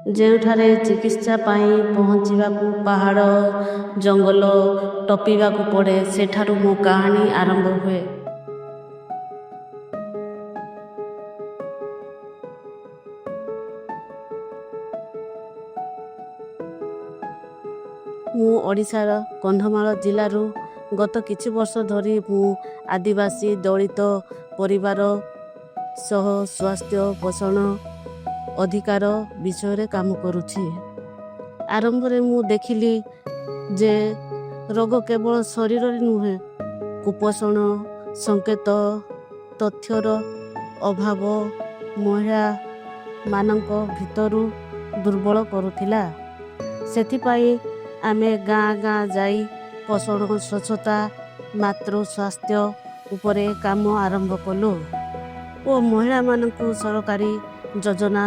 ଯେଉଁଠାରେ ଚିକିତ୍ସା ପାଇଁ ପହଞ୍ଚିବାକୁ ପାହାଡ଼ ଜଙ୍ଗଲ ଟପିବାକୁ ପଡ଼େ, ସେଠାରୁ ମୋ କାହାଣୀ ଆରମ୍ଭ ହୁଏ। ମୁଁ ଓଡ଼ିଶାର କନ୍ଧମାଳ ଜିଲ୍ଲାରୁ। ଗତ କିଛି ବର୍ଷ ଧରି ମୁଁ ଆଦିବାସୀ ଦଳିତ ପରିବାର ସହ ସ୍ୱାସ୍ଥ୍ୟ ପୋଷଣ ଅଧିକାର ବିଷୟରେ କାମ କରୁଛି। ଆରମ୍ଭରେ ମୁଁ ଦେଖିଲି ଯେ ରୋଗ କେବଳ ଶରୀରରେ ନୁହେଁ, କୁପୋଷଣ ସଂକେତ ତଥ୍ୟର ଅଭାବ ମହିଳାମାନଙ୍କ ଭିତରୁ ଦୁର୍ବଳ କରୁଥିଲା। ସେଥିପାଇଁ ଆମେ ଗାଁ ଗାଁ ଯାଇ ପୋଷଣ, ସ୍ୱଚ୍ଛତା, ମାତୃ ସ୍ୱାସ୍ଥ୍ୟ ଉପରେ କାମ ଆରମ୍ଭ କଲୁ ଓ ମହିଳାମାନଙ୍କୁ ସରକାରୀ ଯୋଜନା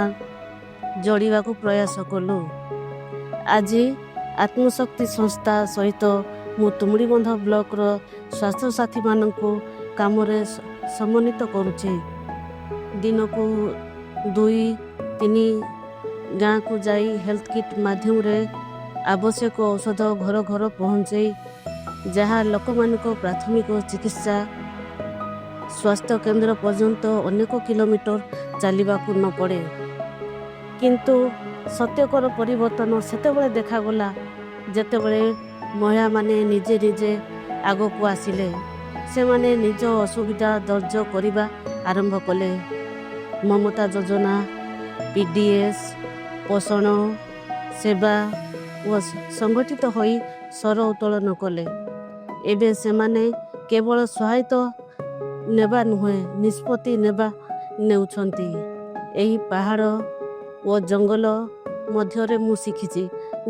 ଯୋଡ଼ିବାକୁ ପ୍ରୟାସ କଲୁ। ଆଜି ଆତ୍ମଶକ୍ତି ସଂସ୍ଥା ସହିତ ମୁଁ ତୁମୁଡ଼ିବନ୍ଧ ବ୍ଲକର ସ୍ୱାସ୍ଥ୍ୟସାଥୀମାନଙ୍କୁ କାମରେ ସମନ୍ୱିତ କରୁଛି। ଦିନକୁ 2-3 ଗାଁକୁ ଯାଇ ହେଲ୍ଥ କିଟ୍ ମାଧ୍ୟମରେ ଆବଶ୍ୟକ ଔଷଧ ଘର ଘର ପହଞ୍ଚାଇ, ଯାହା ଲୋକମାନଙ୍କ ପ୍ରାଥମିକ ଚିକିତ୍ସା ସ୍ୱାସ୍ଥ୍ୟ କେନ୍ଦ୍ର ପର୍ଯ୍ୟନ୍ତ ଅନେକ କିଲୋମିଟର ଚାଲିବାକୁ ନ ପଡ଼େ। କିନ୍ତୁ ସତ୍ୟକର ପରିବର୍ତ୍ତନ ସେତେବେଳେ ଦେଖାଗଲା ଯେତେବେଳେ ମହିଳାମାନେ ନିଜେ ନିଜେ ଆଗକୁ ଆସିଲେ। ସେମାନେ ନିଜ ଅସୁବିଧା ଦର୍ଜ କରିବା ଆରମ୍ଭ କଲେ। ମମତା ଯୋଜନା, PDS, ପୋଷଣ ସେବା ଓ ସଂଗଠିତ ହୋଇ ସ୍ୱର ଉତ୍ତୋଳନ କଲେ। ଏବେ ସେମାନେ କେବଳ ସହାୟତା ନେବା ନୁହେଁ, ନିଷ୍ପତ୍ତି ନେଉଛନ୍ତି। ଏହି ପାହାଡ଼ ଓ ଜଙ୍ଗଲ ମଧ୍ୟରେ ମୁଁ ଶିଖିଛି,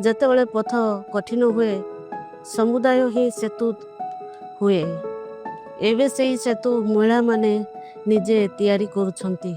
ଯେତେବେଳେ ପଥ କଠିନ ହୁଏ, ସମୁଦାୟ ହିଁ ସେତୁ ହୁଏ। ଏବେ ସେହି ସେତୁ ମହିଳାମାନେ ନିଜେ ତିଆରି କରୁଛନ୍ତି।